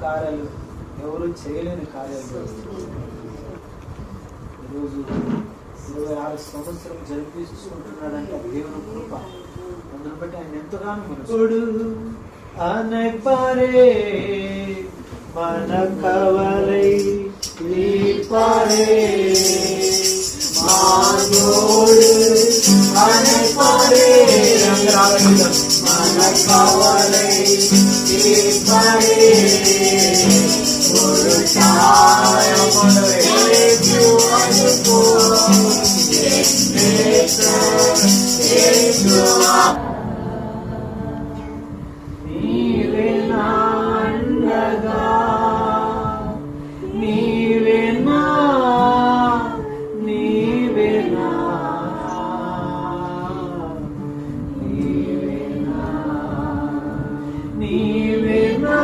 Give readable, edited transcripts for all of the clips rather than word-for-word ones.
కార్యాలు, ఎవరు చేయలేని కార్యాలు ఈరోజు 26 సంవత్సరం జరిపిస్తుంటున్నాడంటే దేవుని కృప. అందును బట్టి ఆయన ఎంతగానో మనసుడు అనపారే మన కవలై పారే మానోడు అనపారే మన కవలై పారే ஒரு தாயமனே யுவனுகோ నీవే నా అండగా, నీవే నా నీవే నా నీవే నా నీవే నా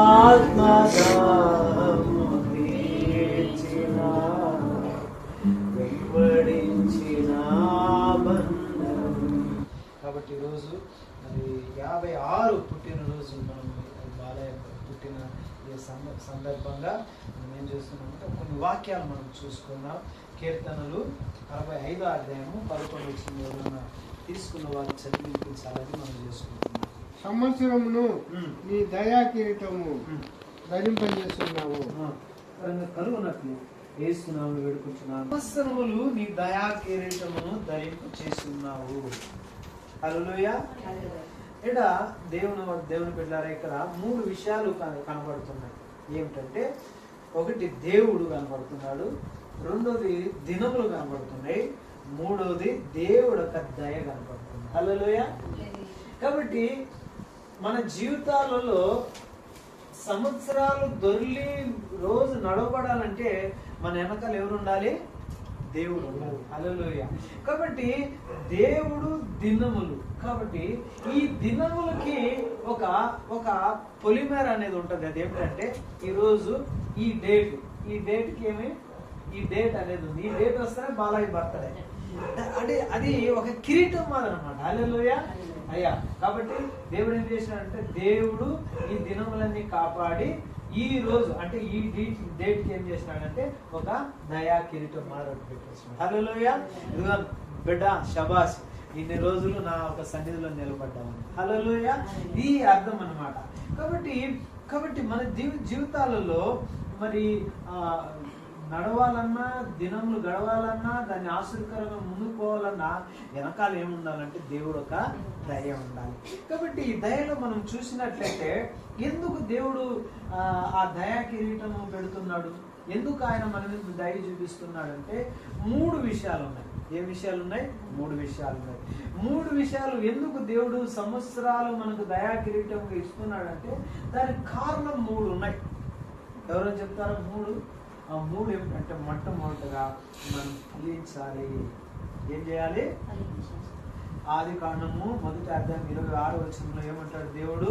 ఆత్మగా తీర్చిన వెంబడించిన బంధం. కాబట్టి ఈరోజు మరి 56 పుట్టినరోజు మనం బాలయ్య పుట్టిన ఈ సందర్భంగా మనం ఏం చేస్తున్నామంటే కొన్ని వాక్యాలు మనం చూసుకున్నాం. కీర్తనలు 65వ అధ్యాయము 11 వచ్చిన ఎవరైనా తీసుకున్న వాళ్ళు చదివించాలని మనం చేసుకుంటున్నాం. సంవత్సరమును నీ దయా కిరీటము ధరింపజేస్తున్నావు, కలుగునట్లు వేస్తున్నాము వేడుకుంటున్నాను. సంవత్సరములు నీ దయా కిరీటమును ధరింప చేస్తున్నావు. హల్లెలూయా. ఇక్కడ దేవుని బిడ్డలారా, ఇక్కడ 3 విషయాలు కనబడుతున్నాయి. ఏమిటంటే, ఒకటి దేవుడు కనబడుతున్నాడు, రెండోది దినములు కనబడుతున్నాయి, మూడోది దేవుడు యొక్క దయ కనబడుతుంది. హల్లెలూయా. కాబట్టి మన జీవితాలలో సంవత్సరాలు దొర్లి రోజు నడవబడాలంటే మన వెనకాల ఎవరు ఉండాలి? దేవుడు ఉండాలి. హల్లెలూయా. కాబట్టి దేవుడు దినములు, కాబట్టి ఈ దినములకి ఒక ఒక పొలిమేర అనేది ఉంటుంది. అది ఏమిటంటే ఈరోజు ఈ డేట్కి ఏమి ఈ డేట్ అనేది ఉంది. ఈ డేట్ వస్తేనే బాలయ్య బర్త్డే. అంటే అది ఒక కిరీటం మాదనమాట. హల్లెలూయా అయ్యా. కాబట్టి దేవుడు ఏం చేసినాడంటే, దేవుడు ఈ దినములన్నీ కాపాడి ఈ రోజు అంటే ఈ డేట్కి ఏం చేసినాడంటే ఒక దయా కిరీటం మారొకటి పెట్టేసినాడు. హల్లెలూయా. ఇదిగో బిడ్డ శబాష్, ఇన్ని రోజులు నా ఒక సన్నిధిలో నిలబడ్డామని. హల్లెలూయా. ఈ అర్థం అన్నమాట. కాబట్టి మన జీవితాలలో మరి నడవాలన్నా, దినములు గడవాలన్నా, దాన్ని ఆశ్చర్యకరంగా ముందుకు పోవాలన్నా వెనకాల ఏముండాలంటే దేవుడు ఒక దయ ఉండాలి. కాబట్టి ఈ దయలో మనం చూసినట్లయితే ఎందుకు దేవుడు ఆ దయా కిరీటము పెడుతున్నాడు, ఎందుకు ఆయన మన మీద దయ చూపిస్తున్నాడంటే 3 విషయాలు ఉన్నాయి. ఏ విషయాలు ఉన్నాయి? 3 విషయాలు ఉన్నాయి. 3 విషయాలు ఎందుకు దేవుడు సంవత్సరాలు మనకు దయా కిరీటం ఇస్తున్నాడంటే దానికి కారణం 3 ఉన్నాయి. ఎవరో చెప్తారా? 3. ఆ 3 ఏమిటంటే, మొట్టమొదటిగా మనం ఫలించాలి. ఏం చేయాలి? ఆది కాండము 1వ అధ్యాయం 26వ వచనంలో ఏమంటాడు దేవుడు?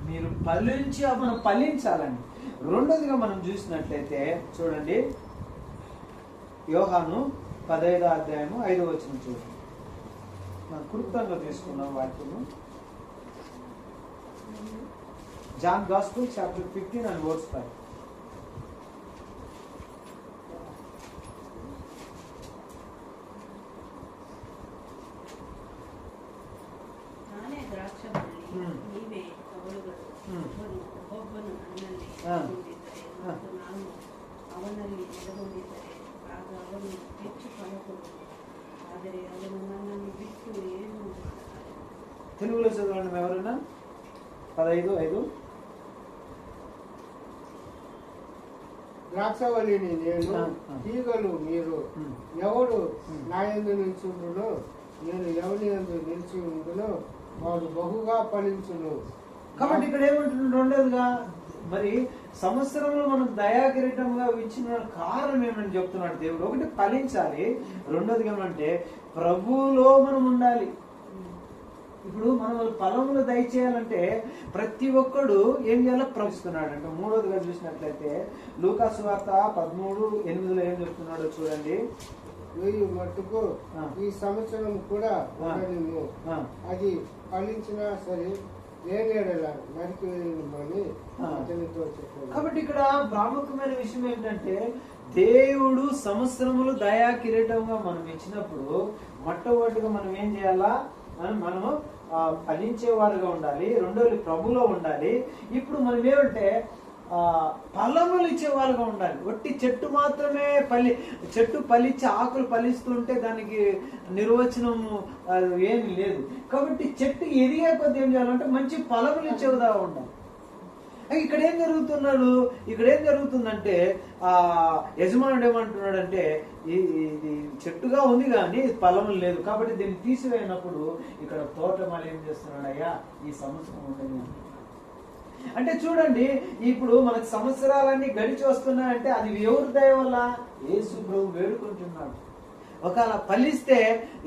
మీరు ఫలించి మనం ఫలించాలని. రెండోదిగా మనం చూసినట్లయితే చూడండి, యోహాను 15వ అధ్యాయము 5వ వచనం చూడండి. మనం క్లుప్తంగా తీసుకున్నాం వాక్యము. John gospel chapter 15 and verse 5. తెలుగులో చదవండి ఎవరైనా. 15:5. ద్రాక్షవల్లిని నేను, తీగలు మీరు. ఎవడు నా యందు నిలిచుండునో, నేను ఎవరి యందు నిలిచి ఉండునో వాడు బహుగా ఫలించును. కాబట్టి ఇక్కడ ఏమంటున్నాడు? రెండోదిగా మరి సంవత్సరంలో మనం దయా కిరీటంగా ఇచ్చిన కారణం ఏమని చెప్తున్నాడు దేవుడు. ఒకటి ఫలించాలి, రెండోదిగా ఏమంటే ప్రభువులో మనం ఉండాలి. ఇప్పుడు మనం ఫలములు దయచేయాలంటే ప్రతి ఒక్కడు ఏం చేయాలో ప్రవచిస్తున్నాడు అంటే. మూడోదిగా చూసినట్లయితే లూకా సువార్త 13:8 ఏం చెప్తున్నాడో చూడండి. వెయ్యి మట్టుకు ఈ సంవత్సరం కూడా ఉండనివ్వు, అది ఫలించినా సరే లేనేడలా నరికి వేయమని అతనితో చెప్పాడు. కాబట్టి ఇక్కడ ప్రాముఖ్యమైన విషయం ఏంటంటే దేవుడు సంవత్సరములు దయా కిరీటంగా మనం ఇచ్చినప్పుడు మొట్టమొదటిగా మనం ఏం చేయాలా, మనము ఫలించేవారుగా ఉండాలి. రెండోది ప్రభులో ఉండాలి. ఇప్పుడు మనం ఏమంటే ఫలములు ఇచ్చేవారుగా ఉండాలి. ఒట్టి చెట్టు మాత్రమే చెట్టు ఫలించి ఆకులు ఫలిస్తుంటే దానికి నిర్వచనము ఏమి లేదు. కాబట్టి చెట్టు ఎదిగే కొద్ది ఏం చేయాలంటే మంచి ఫలములు ఇచ్చేవిగా ఉండాలి. ఇక్కడ ఏం జరుగుతుందంటే యజమానుడు ఏమంటున్నాడంటే ఇది చెట్టుగా ఉంది కానీ ఫలములు లేదు, కాబట్టి దీన్ని తీసివేయనప్పుడు ఇక్కడ తోటమాలి ఏం చేస్తున్నాడు, అయ్యా ఈ సంవత్సరం ఉండని. అంటే చూడండి, ఇప్పుడు మనకు సంవత్సరాలన్నీ గడిచి వస్తున్నాయంటే అది ఎవరి దయ వల్ల? యేసు ప్రభు వేడుకుంటున్నాడు. ఒకవేళ ఫలిస్తే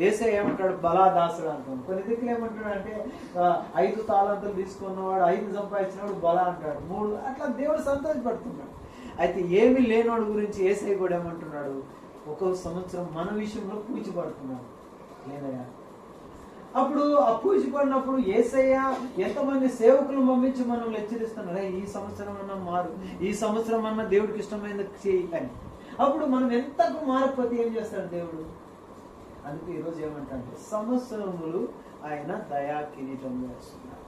ఏసై ఏమంటాడు, బలాదాసుడు అంటాడు. కొన్ని దిక్కులు ఏమంటాడు అంటే 5 తాళంతులు తీసుకున్నవాడు 5 సంపాదించినవాడు బల అంటాడు, 3 అట్లా దేవుడు సంతోషపడుతున్నాడు. అయితే ఏమి లేనివాడు గురించి ఏసై కూడా ఏమంటున్నాడు, ఒక్కొక్క సంవత్సరం మన విషయంలో పూచిపడుతున్నాడు లేదయ్యా. అప్పుడు ఆ పూచిపడినప్పుడు ఏసయ్య ఎంతమంది సేవకులను పంపించి మనం హెచ్చరిస్తున్నాడు, ఈ సంవత్సరం అన్నా మారు, ఈ సంవత్సరం అన్నా దేవుడికి ఇష్టమైనది చేయి అని. అప్పుడు మనం ఎంతకు మారకపోతే ఏం చేస్తాడు దేవుడు? అందుకే ఈరోజు ఏమంటే సంవత్సరములు ఆయన దయా కిరీటం వేస్తున్నారు.